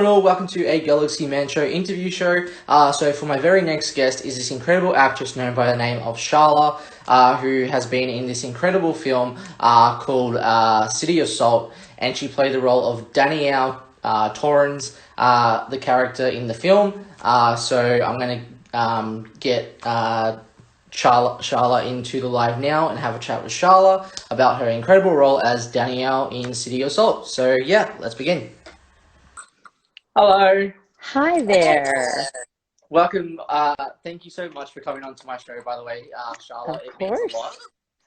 Hello, welcome to a Galaxy Man Show interview show. So for my very next guest is this incredible actress known by the name of Charla, who has been in this incredible film called City of Salt, and she played the role of Danielle Torrens, the character in the film. So I'm going to get Charla into the live now and have a chat with Charla about her incredible role as Danielle in City of Salt. So yeah, let's begin. Hello. Hi there. Welcome. Thank you so much for coming on to my show, by the way, Charlotte. Of It means a lot.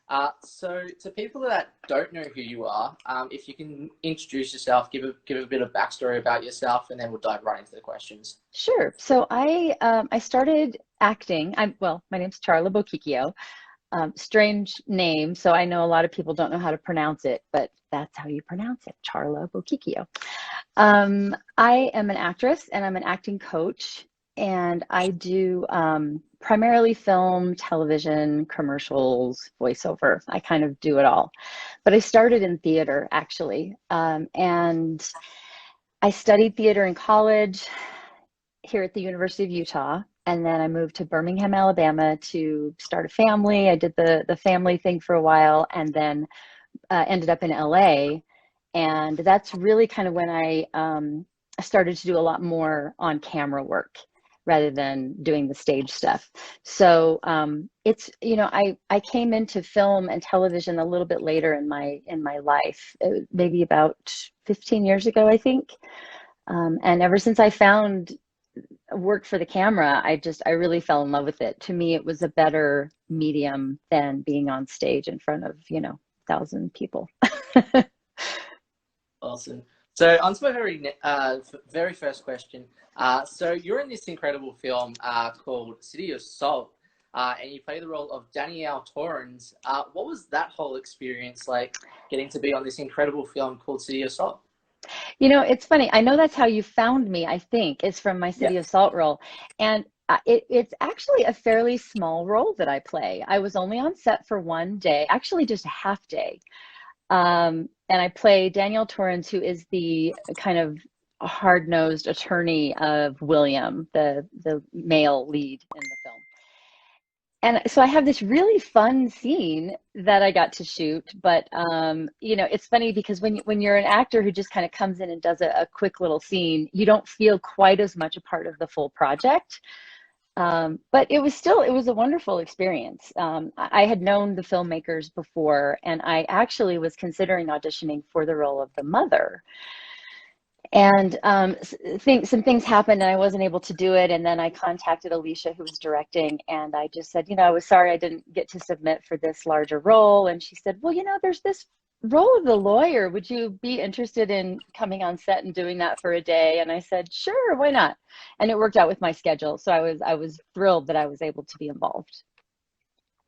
course. So to people that don't know who you are, if you can introduce yourself, give a bit of backstory about yourself, and then we'll dive right into the questions. Sure. So I started acting. My name's Charla Bocchicchio. Strange name, so I know a lot of people don't know how to pronounce it, but that's how you pronounce it, Charla Bocchicchio. I am an actress and I'm an acting coach, and I do primarily film, television, commercials, voiceover. I kind of do it all. But I started in theater actually, and I studied theater in college here at the University of Utah. And then I moved to Birmingham, Alabama to start a family. I did the family thing for a while, and then ended up in LA. And that's really kind of when I started to do a lot more on camera work rather than doing the stage stuff. So I came into film and television a little bit later in my life, maybe about 15 years ago, I think. And ever since I found work for the camera, I really fell in love with it. To me, it was a better medium than being on stage in front of, 1,000 people. Awesome. So on to my very first question. So you're in this incredible film called City of Salt, and you play the role of Danielle Torrens. What was that whole experience like, getting to be on this incredible film called City of Salt? It's funny. I know that's how you found me, I think, is from my Yeah. City of Salt role. And it's actually a fairly small role that I play. I was only on set for one day, actually just a half day. And I play Danielle Torrens, who is the kind of hard-nosed attorney of William, the male lead in the film. And so I have this really fun scene that I got to shoot, but it's funny because when you're an actor who just kind of comes in and does a quick little scene, you don't feel quite as much a part of the full project. But it was a wonderful experience. I had known the filmmakers before, and I actually was considering auditioning for the role of the mother. And some things happened and I wasn't able to do it. And then I contacted Alicia, who was directing, and I just said, I was sorry I didn't get to submit for this larger role. And she said, well, there's this role of the lawyer. Would you be interested in coming on set and doing that for a day? And I said, sure, why not? And it worked out with my schedule. So I was thrilled that I was able to be involved.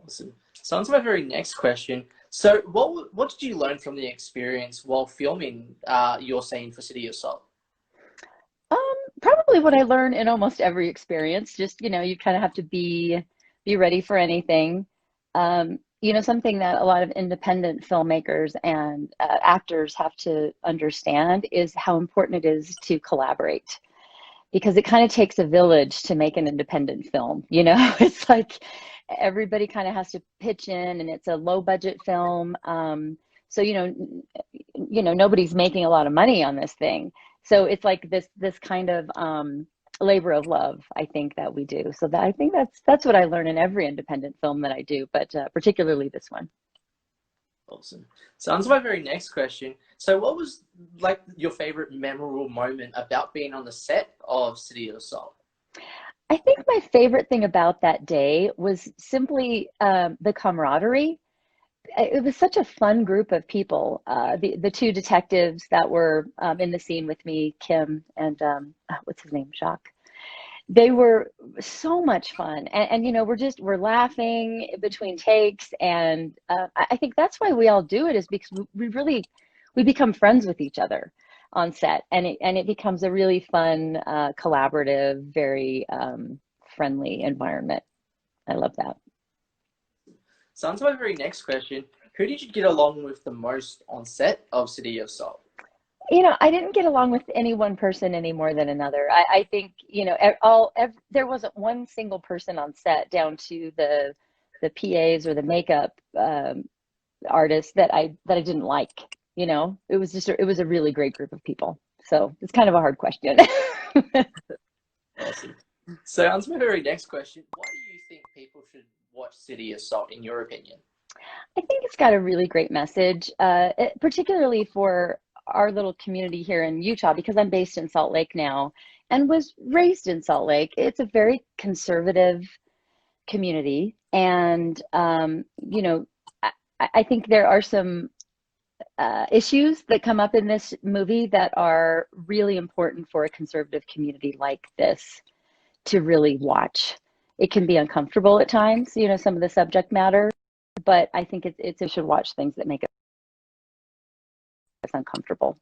Awesome. So on to my very next question. So what did you learn from the experience while filming your scene for City of Salt? Um, Probably what I learn in almost every experience. Just, you kind of have to be ready for anything. Something that a lot of independent filmmakers and actors have to understand is how important it is to collaborate, because it kind of takes a village to make an independent film. It's like everybody kind of has to pitch in, and it's a low budget film. So nobody's making a lot of money on this thing. So it's like this kind of labor of love, I think, that we do. So I think that's what I learn in every independent film that I do, but particularly this one. Awesome. So on to my very next question. So what was like your favorite memorable moment about being on the set of City of Salt? I think my favorite thing about that day was simply the camaraderie. It was such a fun group of people. The two detectives that were in the scene with me, Kim and what's his name, Jacques. They were so much fun, and we're laughing between takes, and I think that's why we all do it, is because we become friends with each other on set, and it becomes a really fun, collaborative, very friendly environment. I love that. So on to my very next question. Who did you get along with the most on set of City of Salt? You know, I didn't get along with any one person any more than another. I think, you know, there wasn't one single person on set down to the PAs or the makeup artists that I didn't like. You know, it was just it was a really great group of people. So it's kind of a hard question. Awesome. So on to my very next question. Why do you think people should watch City of Salt, in your opinion? I think it's got a really great message, particularly for our little community here in Utah, because I'm based in Salt Lake now and was raised in Salt Lake. It's a very conservative community, and you know, I think there are some issues that come up in this movie that are really important for a conservative community like this to really watch. It can be uncomfortable at times, you know, some of the subject matter, but I think it's you should watch things that make us uncomfortable.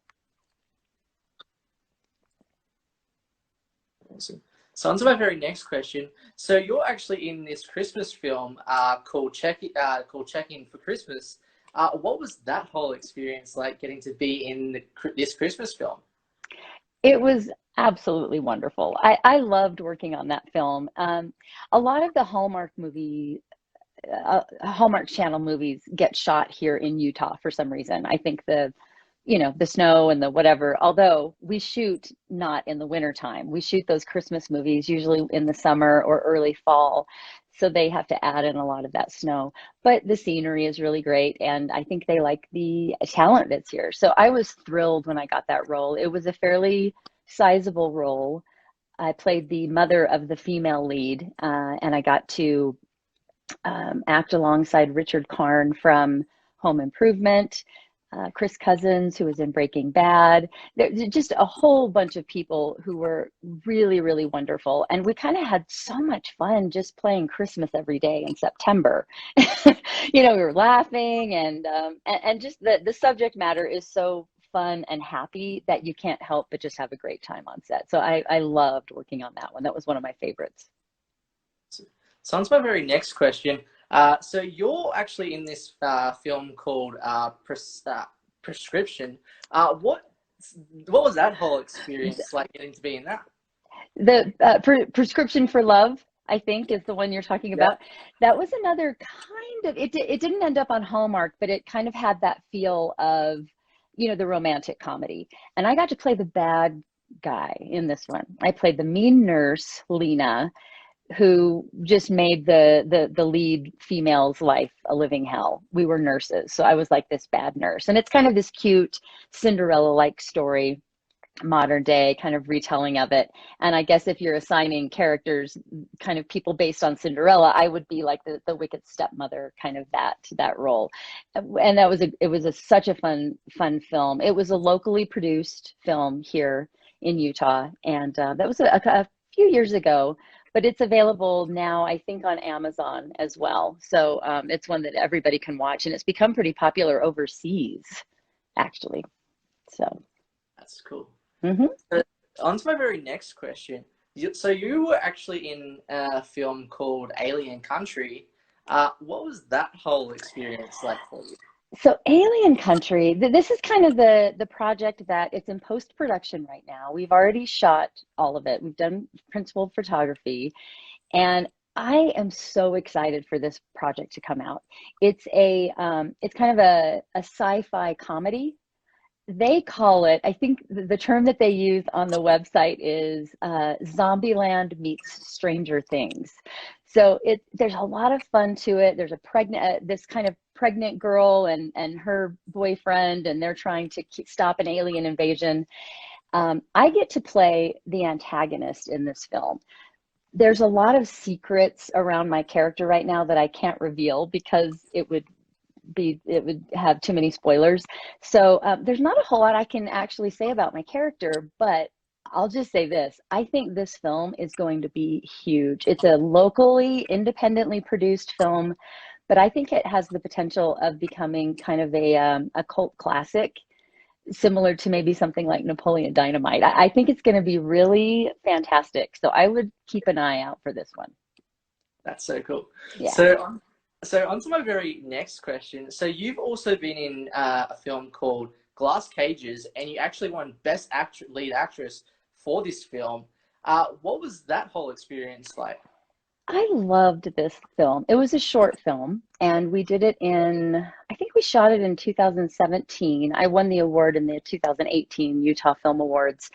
Awesome. So on to my very next question. So you're actually in this Christmas film called Check-In for Christmas. What was that whole experience like, getting to be in this Christmas film? It was absolutely wonderful. I loved working on that film. A lot of the Hallmark Channel movies get shot here in Utah for some reason. I think you know, the snow and the whatever, although we shoot not in the winter time. We shoot those Christmas movies usually in the summer or early fall. So they have to add in a lot of that snow. But the scenery is really great. And I think they like the talent that's here. So I was thrilled when I got that role. It was a fairly sizable role. I played the mother of the female lead, and I got to act alongside Richard Karn from Home Improvement, Chris Cousins, who was in Breaking Bad. There's just a whole bunch of people who were really, really wonderful. And we kind of had so much fun just playing Christmas every day in September. You know, we were laughing, and just the subject matter is so fun and happy that you can't help but just have a great time on set. So I loved working on that one. That was one of my favorites. So on to my very next question. So you're actually in this film called Prescription. What was that whole experience like, getting to be in that? The Prescription for Love, I think, is the one you're talking Yeah. about. That was another kind of, it didn't end up on Hallmark, but it kind of had that feel of, you know, the romantic comedy. And I got to play the bad guy in this one. I played the mean nurse, Lena, who just made the lead female's life a living hell. We were nurses, so I was like this bad nurse. And it's kind of this cute Cinderella-like story, modern day kind of retelling of it. And I guess if you're assigning characters, kind of people based on Cinderella, I would be like the wicked stepmother, kind of that role. And it was such a fun film. It was a locally produced film here in Utah, and that was a few years ago, but it's available now, I think, on Amazon as well. So it's one that everybody can watch, and it's become pretty popular overseas, actually. So. That's cool. Mhm. So on to my very next question. So you were actually in a film called Alien Country. What was that whole experience like for you? So Alien Country, this is kind of the project that it's in post-production right now. We've already shot all of it. We've done principal photography, and I am so excited for this project to come out. It's kind of a sci-fi comedy. They call it, I think the term that they use on the website is Zombieland meets Stranger Things. So there's a lot of fun to it. There's this kind of pregnant girl and her boyfriend, and they're trying to stop an alien invasion. I get to play the antagonist in this film. There's a lot of secrets around my character right now that I can't reveal because it would have too many spoilers. So there's not a whole lot I can actually say about my character, but I'll just say this. I think this film is going to be huge. It's a locally, independently produced film, but I think it has the potential of becoming kind of a cult classic, similar to maybe something like Napoleon Dynamite. I think it's going to be really fantastic. So I would keep an eye out for this one. That's so cool. Yeah. So on to my very next question. So you've also been in a film called Glass Cages, and you actually won Lead Actress for this film. What was that whole experience like? I loved this film. It was a short film, and we did it in, I think we shot it in 2017. I won the award in the 2018 Utah Film Awards.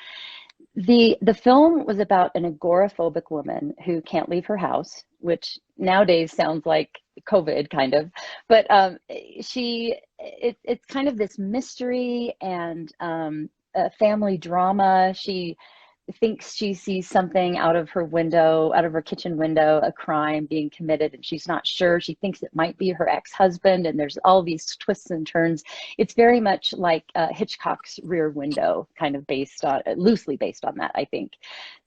The film was about an agoraphobic woman who can't leave her house, which nowadays sounds like COVID kind of, but it's kind of this mystery and a family drama. She thinks she sees something out of her window, out of her kitchen window, a crime being committed, and she's not sure. She thinks it might be her ex-husband, and there's all these twists and turns. It's very much like Hitchcock's Rear Window, kind of loosely based on that, I think,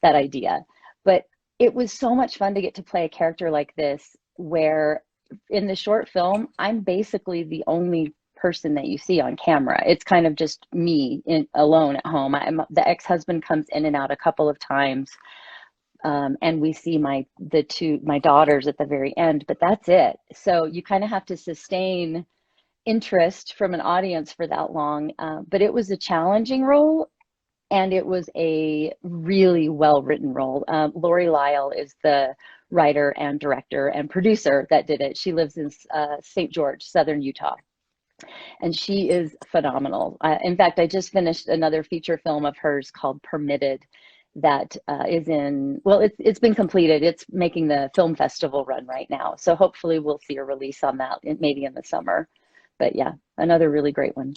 that idea. But it was so much fun to get to play a character like this, where in the short film, I'm basically the only person that you see on camera. It's kind of just me alone at home. The ex-husband comes in and out a couple of times, and we see my daughters at the very end, but that's it. So you kind of have to sustain interest from an audience for that long. But it was a challenging role, and it was a really well-written role. Lori Lyle is the writer and director and producer that did it. She lives in St. George, Southern Utah. And she is phenomenal. In fact, I just finished another feature film of hers called Permitted that is it's been completed. It's making the film festival run right now. So hopefully we'll see a release on that maybe in the summer. But yeah, another really great one.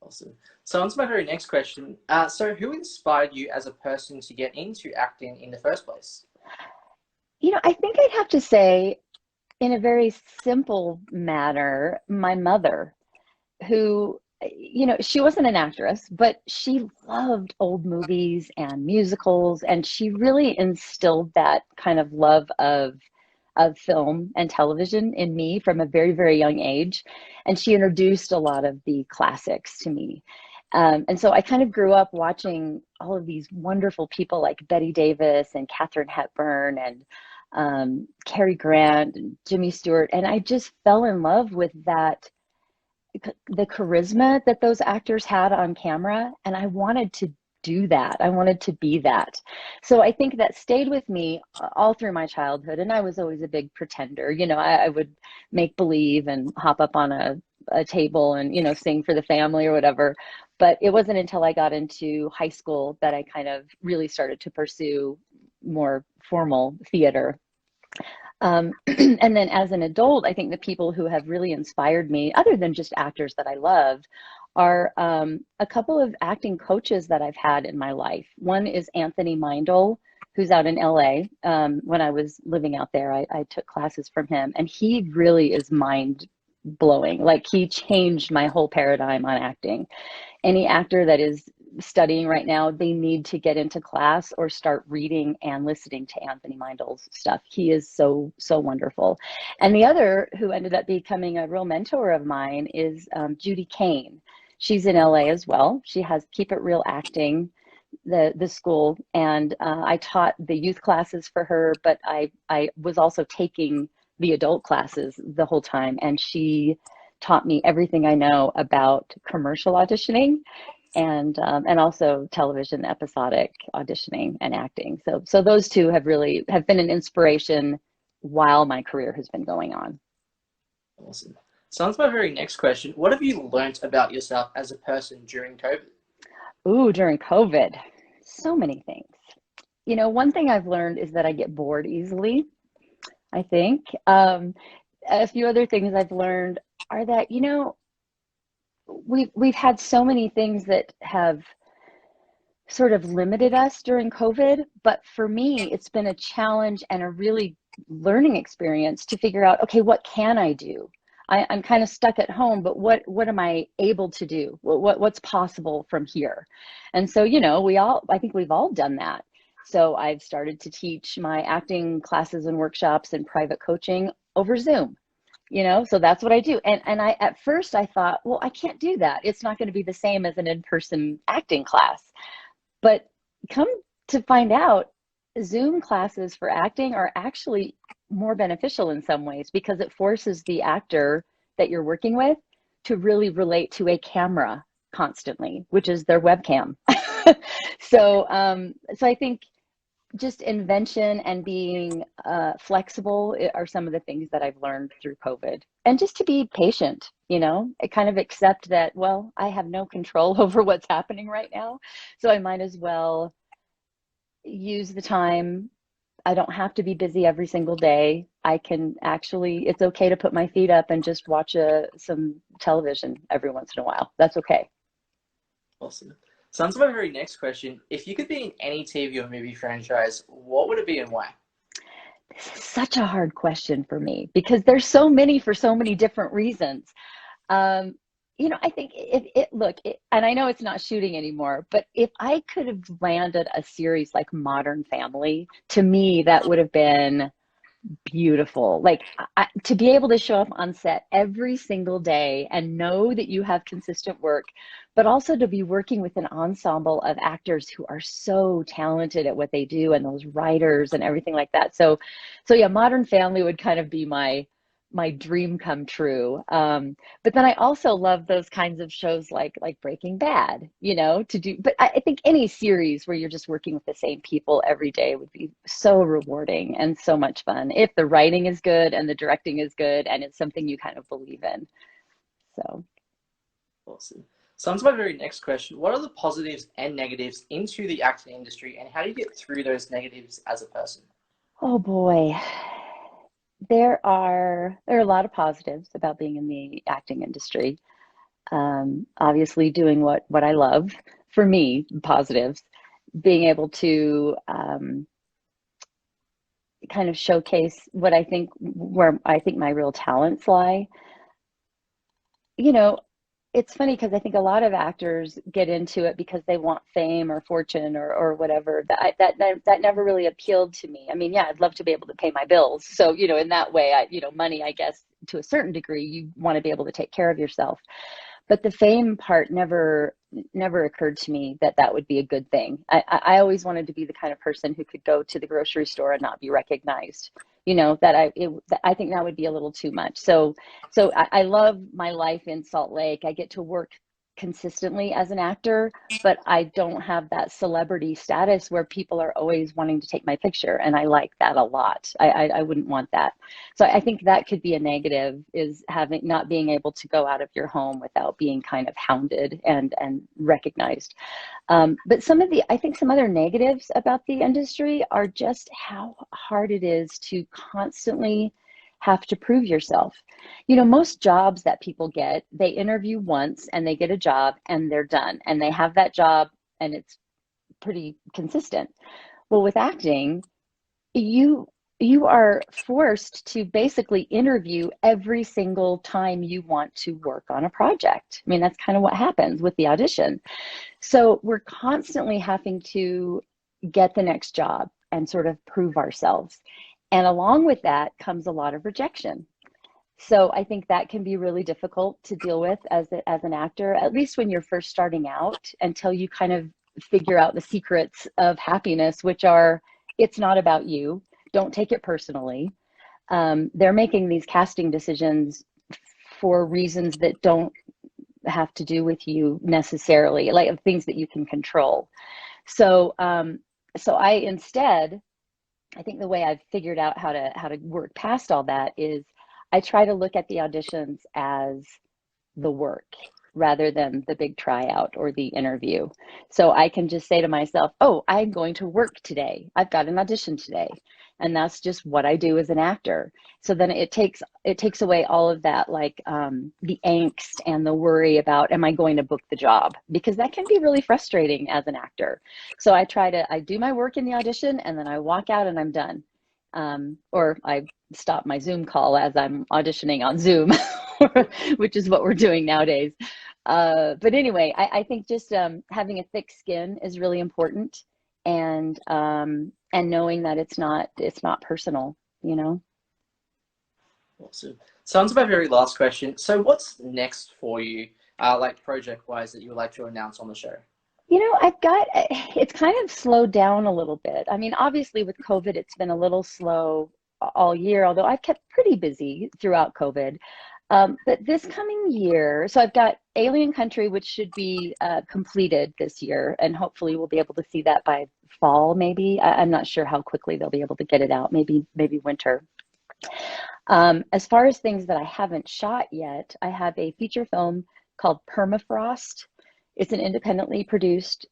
Awesome. So on to my very next question. So who inspired you as a person to get into acting in the first place? I think I'd have to say, in a very simple manner, my mother, who, she wasn't an actress, but she loved old movies and musicals, and she really instilled that kind of love of film and television in me from a very, very young age. And she introduced a lot of the classics to me. And so I kind of grew up watching all of these wonderful people like Betty Davis and Katharine Hepburn and Cary Grant and Jimmy Stewart. And I just fell in love with the charisma that those actors had on camera. And I wanted to do that. I wanted to be that. So I think that stayed with me all through my childhood. And I was always a big pretender. I would make believe and hop up on a table and, sing for the family or whatever. But it wasn't until I got into high school that I kind of really started to pursue more formal theater. And then as an adult, I think the people who have really inspired me, other than just actors that I love, are a couple of acting coaches that I've had in my life. One is Anthony Mindel, who's out in LA. When I was living out there, I took classes from him, and he really is mind blowing. Like, he changed my whole paradigm on acting. Any actor that is studying right now, they need to get into class or start reading and listening to Anthony Mindel's stuff. He is so, so wonderful. And the other, who ended up becoming a real mentor of mine, is Judy Kane. She's in LA as well. She has Keep It Real Acting, the school, and I taught the youth classes for her, but I was also taking the adult classes the whole time, and she taught me everything I know about commercial auditioning and also television episodic auditioning and acting. So those two have been an inspiration while my career has been going on. Awesome. So on to my very next question. What have you learnt about yourself as a person during COVID? Ooh, during COVID, so many things. One thing I've learned is that I get bored easily, I think. A few other things I've learned are that, we've had so many things that have sort of limited us during COVID, but for me, it's been a challenge and a really learning experience to figure out, okay, what can I do? I'm kind of stuck at home, but what am I able to do? What's possible from here? And so, I think we've all done that. So I've started to teach my acting classes and workshops and private coaching over Zoom. So that's what I do. And at first I thought, well, I can't do that. It's not going to be the same as an in-person acting class. But come to find out, Zoom classes for acting are actually more beneficial in some ways, because it forces the actor that you're working with to really relate to a camera constantly, which is their webcam. So I think just invention and being flexible are some of the things that I've learned through COVID. And just to be patient, I kind of accept that, well, I have no control over what's happening right now. So I might as well use the time. I don't have to be busy every single day. I can actually, it's okay to put my feet up and just watch some television every once in a while. That's okay. Awesome. So on to my very next question. If you could be in any TV or movie franchise, what would it be and why? This is such a hard question for me because there's so many for so many different reasons. Um, I think and I know it's not shooting anymore, but if I could have landed a series like Modern Family, to me, that would have been beautiful. Like to be able to show up on set every single day and know that you have consistent work, but also to be working with an ensemble of actors who are so talented at what they do and those writers and everything like that. So yeah, Modern Family would kind of be my dream come true. But then I also love those kinds of shows like Breaking Bad, to do. But I think any series where you're just working with the same people every day would be so rewarding and so much fun if the writing is good and the directing is good and it's something you kind of believe in. So. Awesome. So on to my very next question. What are the positives and negatives into the acting industry, and how do you get through those negatives as a person? Oh boy. There are a lot of positives about being in the acting industry. Obviously, doing what I love, for me, positives, being able to kind of showcase where I think my real talents lie. You know, it's funny because I think a lot of actors get into it because they want fame or fortune or whatever. That never really appealed to me. I mean, yeah, I'd love to be able to pay my bills. So, in that way, money, I guess, to a certain degree, you want to be able to take care of yourself. But the fame part never occurred to me that would be a good thing. I always wanted to be the kind of person who could go to the grocery store and not be recognized. I think that would be a little too much. So I love my life in Salt Lake. I get to work consistently as an actor, but I don't have that celebrity status where people are always wanting to take my picture, and I like that a lot. I wouldn't want that. So I think that could be a negative, is not being able to go out of your home without being kind of hounded and recognized. But I think some other negatives about the industry are just how hard it is to constantly have to prove yourself. Most jobs that people get, they interview once and they get a job and they're done and they have that job and it's pretty consistent. Well, with acting, you are forced to basically interview every single time you want to work on a project. I mean, that's kind of what happens with the audition. So we're constantly having to get the next job and sort of prove ourselves. And along with that comes a lot of rejection. So I think that can be really difficult to deal with as an actor, at least when you're first starting out, until you kind of figure out the secrets of happiness, which are, it's not about you. Don't take it personally. They're making these casting decisions for reasons that don't have to do with you necessarily, like things that you can control. So I think the way I've figured out how to work past all that is I try to look at the auditions as the work rather than the big tryout or the interview. So I can just say to myself, oh, I'm going to work today. I've got an audition today. And that's just what I do as an actor. So then it takes away all of that, like the angst and the worry about, am I going to book the job? Because that can be really frustrating as an actor. So I do my work in the audition and then I walk out and I'm done. Or I stop my Zoom call as I'm auditioning on Zoom, which is what we're doing nowadays. But anyway, I think just having a thick skin is really important, and knowing that it's not personal, Awesome. So on to my very last question. So what's next for you, like project-wise, that you would like to announce on the show? It's kind of slowed down a little bit. I mean, obviously with COVID, it's been a little slow all year, although I've kept pretty busy throughout COVID. But this coming year, so I've got Alien Country, which should be completed this year, and hopefully we'll be able to see that by fall, maybe. I'm not sure how quickly they'll be able to get it out, maybe winter. As far as things that I haven't shot yet, I have a feature film called Permafrost. It's an independently produced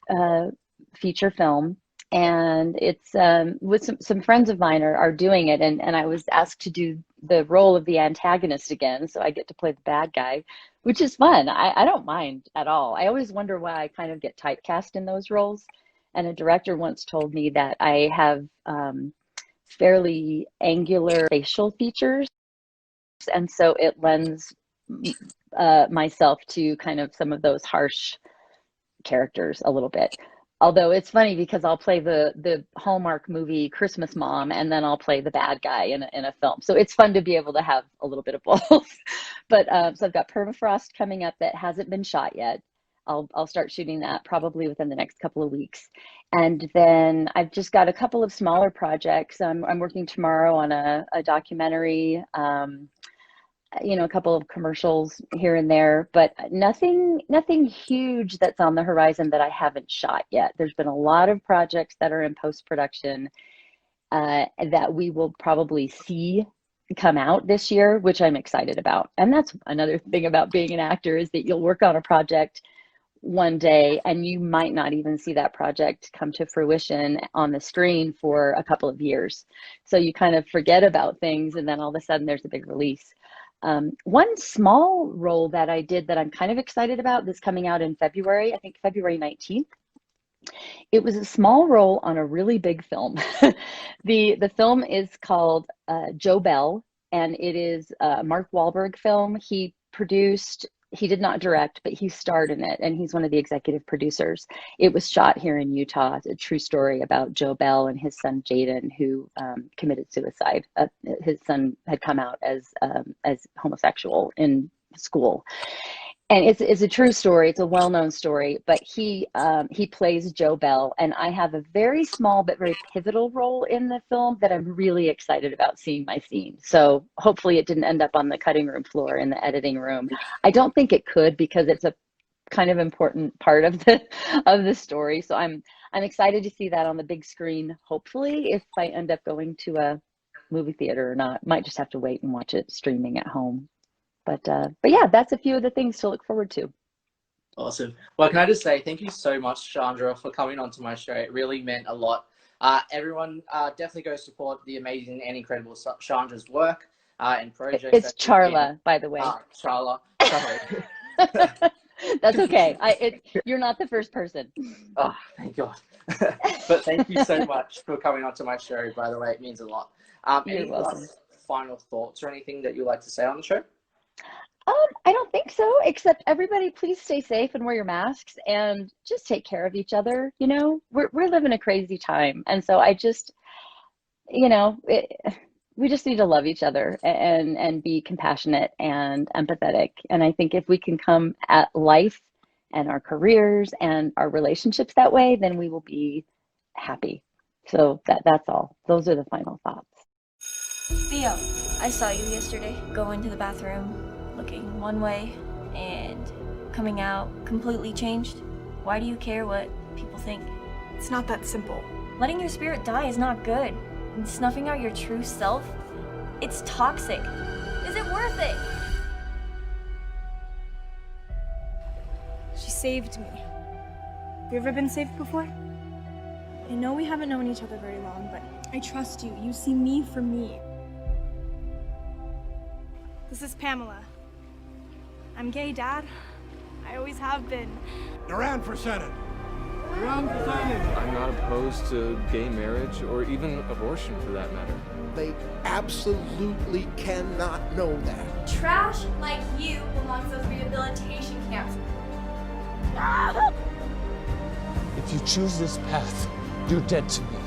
feature film, and it's with some friends of mine are doing it, and I was asked to do the role of the antagonist again, so I get to play the bad guy, which is fun. I don't mind at all. I always wonder why I kind of get typecast in those roles, and a director once told me that I have fairly angular facial features, and so it lends myself to kind of some of those harsh characters a little bit. Although it's funny because I'll play the Hallmark movie Christmas Mom, and then I'll play the bad guy in a film. So it's fun to be able to have a little bit of both. But so I've got Permafrost coming up that hasn't been shot yet. I'll start shooting that probably within the next couple of weeks. And then I've just got a couple of smaller projects. I'm working tomorrow on a documentary, a couple of commercials here and there, but nothing huge that's on the horizon that I haven't shot yet. There's been a lot of projects that are in post-production that we will probably see come out this year, which I'm excited about. And that's another thing about being an actor, is that you'll work on a project one day and you might not even see that project come to fruition on the screen for a couple of years. So you kind of forget about things, and then all of a sudden there's a big release. One small role that I did that I'm kind of excited about, that's coming out in February, I think February 19th. It was a small role on a really big film. The film is called Joe Bell, and it is a Mark Wahlberg film. He did not direct, but he starred in it, and he's one of the executive producers. It was shot here in Utah. It's a true story about Joe Bell and his son Jaden, who committed suicide. His son had come out as homosexual in school, and it's a true story. It's a well-known story. But he plays Joe Bell, and I have a very small but very pivotal role in the film that I'm really excited about seeing my scene. So hopefully it didn't end up on the cutting room floor in the editing room. I don't think it could, because it's a kind of important part of the story. So I'm excited to see that on the big screen. Hopefully, if I end up going to a movie theater or not, might just have to wait and watch it streaming at home. But yeah, that's a few of the things to look forward to. Awesome. Well, can I just say thank you so much, Chandra, for coming onto my show. It really meant a lot. Everyone definitely go support the amazing and incredible Chandra's work and projects. It's Charla, by the way. Charla. Sorry. That's okay. You're not the first person. Oh, thank God. But thank you so much for coming onto my show, by the way. It means a lot. Any final thoughts or anything that you'd like to say on the show? I don't think so, except everybody please stay safe and wear your masks and just take care of each other. We're living a crazy time. And so I just, we just need to love each other and be compassionate and empathetic. And I think if we can come at life and our careers and our relationships that way, then we will be happy. So that's all. Those are the final thoughts. Theo, I saw you yesterday go into the bathroom looking one way and coming out completely changed. Why do you care what people think? It's not that simple. Letting your spirit die is not good. And snuffing out your true self, it's toxic. Is it worth it? She saved me. Have you ever been saved before? I know we haven't known each other very long, but I trust you. You see me for me. This is Pamela. I'm gay, Dad. I always have been. Around for Senate. Around for Senate. I'm not opposed to gay marriage or even abortion for that matter. They absolutely cannot know that. Trash like you belongs to those rehabilitation camps. If you choose this path, you're dead to me.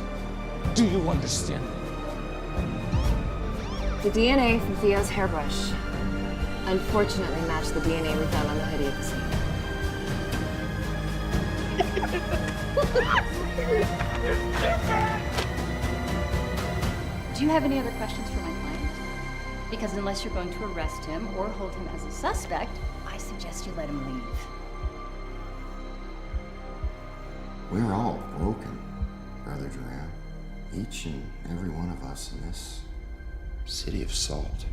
Do you understand me? The DNA from Theo's hairbrush unfortunately matched the DNA we found on the hoodie at the scene. Do you have any other questions for my client? Because unless you're going to arrest him or hold him as a suspect, I suggest you let him leave. We're all broken, Brother Duran. Each and every one of us in this city of salt.